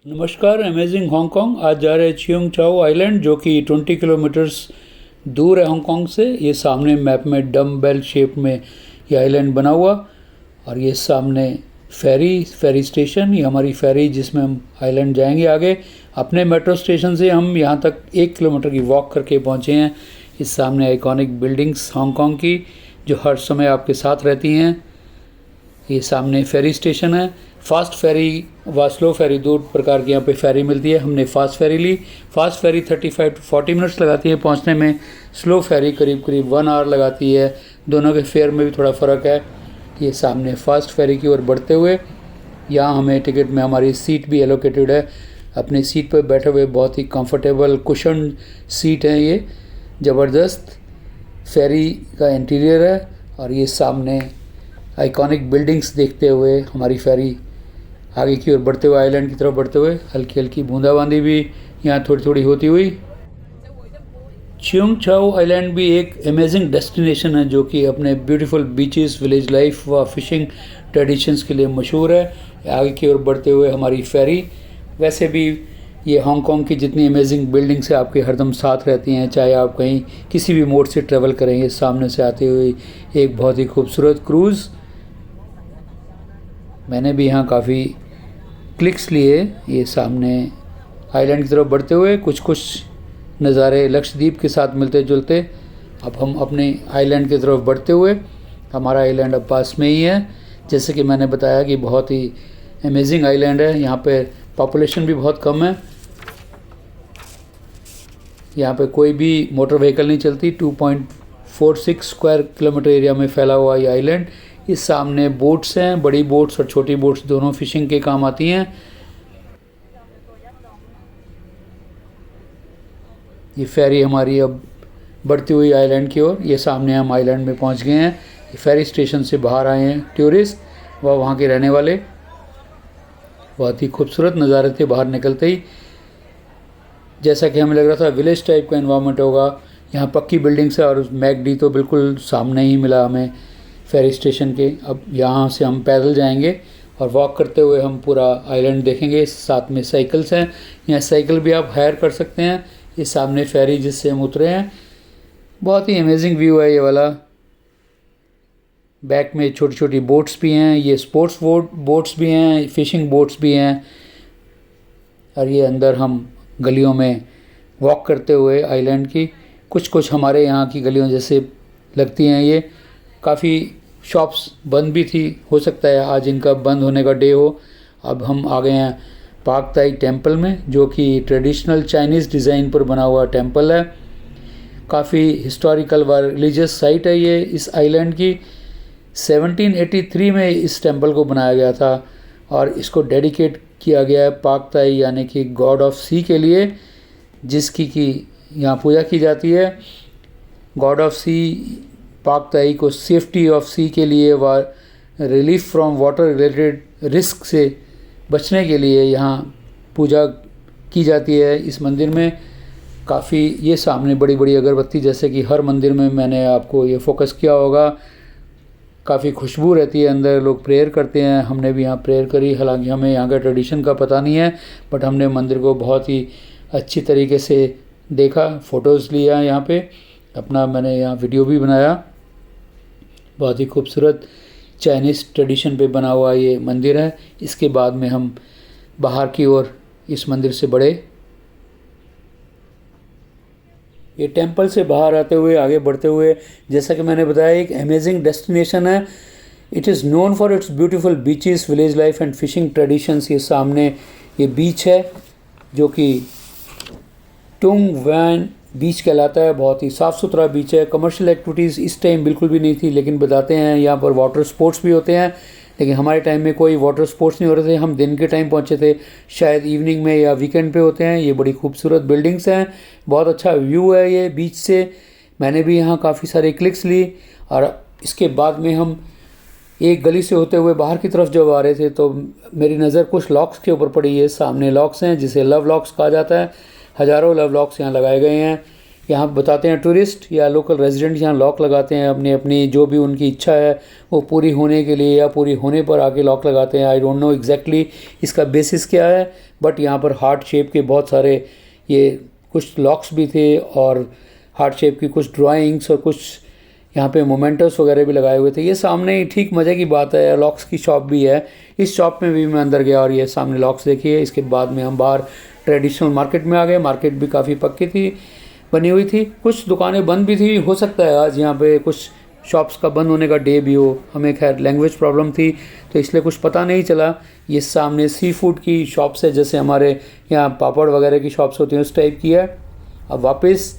नमस्कार। Amazing Hong Kong आज जा रहे हैं चियोंग चाओ आइलैंड, जो कि 20 किलोमीटर्स दूर है हांगकांग से। ये सामने मैप में डम बेल शेप में ये आइलैंड बना हुआ, और ये सामने फेरी स्टेशन, ये हमारी फेरी जिसमें हम आइलैंड जाएंगे आगे। अपने मेट्रो स्टेशन से हम यहाँ तक 1 किलोमीटर की वॉक करके पहुँचे हैं। इस सामने आइकॉनिक बिल्डिंग्स हांगकांग की जो हर समय आपके साथ रहती हैं। ये सामने फेरी स्टेशन है। फास्ट फेरी व स्लो फेरी दो प्रकार की यहाँ पे फेरी मिलती है। हमने फास्ट फेरी ली। फास्ट फेरी 35 to 40 मिनट्स लगाती है पहुँचने में। स्लो फेरी करीब 1 आवर लगाती है। दोनों के फेयर में भी थोड़ा फ़र्क है। ये सामने फास्ट फेरी की ओर बढ़ते हुए यहाँ हमें टिकट में हमारी सीट भी एलोकेटेड है। अपनी सीट पर बैठे हुए बहुत ही कंफर्टेबल कुशन सीट है। ये ज़बरदस्त फेरी का इंटीरियर है। और ये सामने आइकॉनिक बिल्डिंग्स देखते हुए हमारी फेरी आगे की ओर बढ़ते हुए, आइलैंड की तरफ बढ़ते हुए, हल्की हल्की बूंदाबांदी भी यहाँ थोड़ी थोड़ी होती हुई। चियोंग चाओ आइलैंड भी एक अमेजिंग डेस्टिनेशन है जो कि अपने ब्यूटीफुल बीचेस, विलेज लाइफ व फिशिंग ट्रेडिशंस के लिए मशहूर है। आगे की ओर बढ़ते हुए हमारी फेरी, वैसे भी ये हांगकांग की जितनी अमेजिंग बिल्डिंग्स है आपके हरदम साथ रहती हैं, चाहे आप कहीं किसी भी मोड से ट्रैवल करेंगे। सामने से आते हुए एक बहुत ही खूबसूरत क्रूज़, मैंने भी यहाँ काफ़ी क्लिक्स लिए। ये सामने आइलैंड की तरफ बढ़ते हुए कुछ नज़ारे लक्षद्वीप के साथ मिलते जुलते। अब हम अपने आइलैंड की तरफ बढ़ते हुए, हमारा आइलैंड अब पास में ही है। जैसे कि मैंने बताया कि बहुत ही अमेजिंग आइलैंड है। यहाँ पे पॉपुलेशन भी बहुत कम है। यहाँ पे कोई भी मोटर व्हीकल नहीं चलती। 2.46 स्क्वायर किलोमीटर एरिया में फैला हुआ ये आइलैंड। इस सामने बोट्स हैं, बड़ी बोट्स और छोटी बोट्स दोनों फिशिंग के काम आती हैं। ये फेरी हमारी अब बढ़ती हुई आइलैंड की ओर। ये सामने हम आइलैंड में पहुंच गए हैं। ये फेरी स्टेशन से बाहर आए हैं टूरिस्ट व वहाँ के रहने वाले। बहुत ही खूबसूरत नज़ारे थे बाहर निकलते ही। जैसा कि हमें लग रहा था विलेज टाइप का एनवायरनमेंट होगा। यहाँ पक्की बिल्डिंग्स है और मैकडी तो बिल्कुल सामने ही मिला हमें फेरी स्टेशन के। अब यहाँ से हम पैदल जाएंगे और वॉक करते हुए हम पूरा आइलैंड देखेंगे। साथ में साइकिल्स हैं, यहाँ साइकिल भी आप हायर कर सकते हैं। ये सामने फेरी जिससे हम उतरे हैं, बहुत ही अमेजिंग व्यू है ये वाला। बैक में छोटी छोटी बोट्स भी हैं। ये स्पोर्ट्स बोट्स भी हैं, फिशिंग बोट्स भी हैं। और ये अंदर हम गलियों में वॉक करते हुए आइलैंड की, कुछ हमारे यहाँ की गलियों जैसे लगती हैं। ये काफ़ी शॉप्स बंद भी थी, हो सकता है आज इनका बंद होने का डे हो। अब हम आ गए हैं पाक ताई टेम्पल में, जो कि ट्रेडिशनल चाइनीज़ डिज़ाइन पर बना हुआ टेम्पल है। काफ़ी हिस्टोरिकल व रिलीजियस साइट है ये इस आइलैंड की। 1783 में इस टेम्पल को बनाया गया था और इसको डेडिकेट किया गया है पाक ताई यानी कि गॉड ऑफ सी के लिए, जिसकी कि यहाँ पूजा की जाती है। गॉड ऑफ सी पाक ताई को सेफ्टी ऑफ सी के लिए व relief from water related risk से बचने के लिए यहाँ पूजा की जाती है इस मंदिर में। काफ़ी ये सामने बड़ी बड़ी अगरबत्ती, जैसे कि हर मंदिर में मैंने आपको ये फोकस किया होगा, काफ़ी खुशबू रहती है। अंदर लोग प्रेयर करते हैं, हमने भी यहाँ प्रेयर करी। हालांकि हमें यहाँ का ट्रेडिशन का पता नहीं है, बट हमने मंदिर को बहुत ही अच्छी तरीके से देखा, फ़ोटोज़ लिया यहाँ पे अपना, मैंने यहाँ वीडियो भी बनाया। बहुत ही खूबसूरत चाइनीज़ ट्रेडिशन पे बना हुआ ये मंदिर है। इसके बाद में हम बाहर की ओर इस मंदिर से बढ़े। ये टेंपल से बाहर आते हुए आगे बढ़ते हुए, जैसा कि मैंने बताया, एक अमेजिंग डेस्टिनेशन है। It is known for its beautiful beaches, village life and fishing traditions. ये सामने ये बीच है जो कि टुंग वैन बीच कहलाता है। बहुत ही साफ़ सुथरा बीच है। कमर्शियल एक्टिविटीज़ इस टाइम बिल्कुल भी नहीं थी, लेकिन बताते हैं यहाँ पर वाटर स्पोर्ट्स भी होते हैं। लेकिन हमारे टाइम में कोई वाटर स्पोर्ट्स नहीं हो रहे थे। हम दिन के टाइम पहुँचे थे, शायद इवनिंग में या वीकेंड पे होते हैं। ये बड़ी खूबसूरत बिल्डिंग्स हैं, बहुत अच्छा व्यू है ये बीच से। मैंने भी यहाँ काफ़ी सारे क्लिक्स ली। और इसके बाद में हम एक गली से होते हुए बाहर की तरफ जब आ रहे थे तो मेरी नज़र कुछ लॉक्स के ऊपर पड़ी है। सामने लॉक्स हैं जिसे लव लॉक्स कहा जाता है। हज़ारों लव लॉक्स यहाँ लगाए गए हैं। यहाँ बताते हैं टूरिस्ट या लोकल रेजिडेंट यहाँ लॉक लगाते हैं अपनी अपनी जो भी उनकी इच्छा है वो पूरी होने के लिए या पूरी होने पर आके लॉक लगाते हैं। आई डोंट नो एग्जैक्टली इसका बेसिस क्या है, बट यहाँ पर हार्ट शेप के बहुत सारे ये कुछ लॉक्स भी थे और हार्ट शेप की कुछ ड्राइंग्स और कुछ यहाँ पे मोमेंटोस वगैरह भी लगाए हुए थे। ये सामने ही ठीक मज़े की बात है, लॉक्स की शॉप भी है। इस शॉप में भी मैं अंदर गया और ये सामने लॉक्स देखिए। इसके बाद में हम बाहर ट्रेडिशनल मार्केट में आ गए। मार्केट भी काफ़ी पक्की थी, बनी हुई थी, कुछ दुकानें बंद भी थी। हो सकता है आज यहाँ पे कुछ शॉप्स का बंद होने का डे भी हो। हमें खैर लैंग्वेज प्रॉब्लम थी तो इसलिए कुछ पता नहीं चला। ये सामने सी फूड की शॉप्स है, जैसे हमारे यहाँ पापड़ वगैरह की शॉप्स होती हैं उस टाइप की है। अब वापस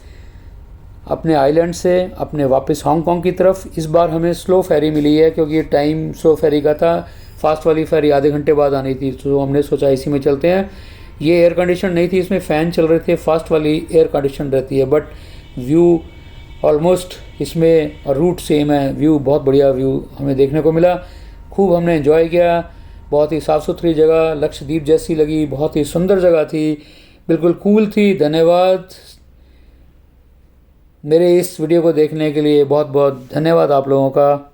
अपने आइलैंड से अपने वापस हांगकांग की तरफ। इस बार हमें स्लो फेरी मिली है क्योंकि ये टाइम स्लो फेरी का था। फास्ट वाली फेरी आधे घंटे बाद आनी थी, तो हमने सोचा इसी में चलते हैं। ये एयर कंडीशन नहीं थी, इसमें फ़ैन चल रहे थे। फास्ट वाली एयर कंडीशन रहती है, बट व्यू ऑलमोस्ट इसमें रूट सेम है। व्यू बहुत बढ़िया व्यू हमें देखने को मिला। खूब हमने एंजॉय किया। बहुत ही साफ़ सुथरी जगह, लक्षद्वीप जैसी लगी, बहुत ही सुंदर जगह थी, बिल्कुल कूल थी। धन्यवाद मेरे इस वीडियो को देखने के लिए, बहुत बहुत धन्यवाद आप लोगों का।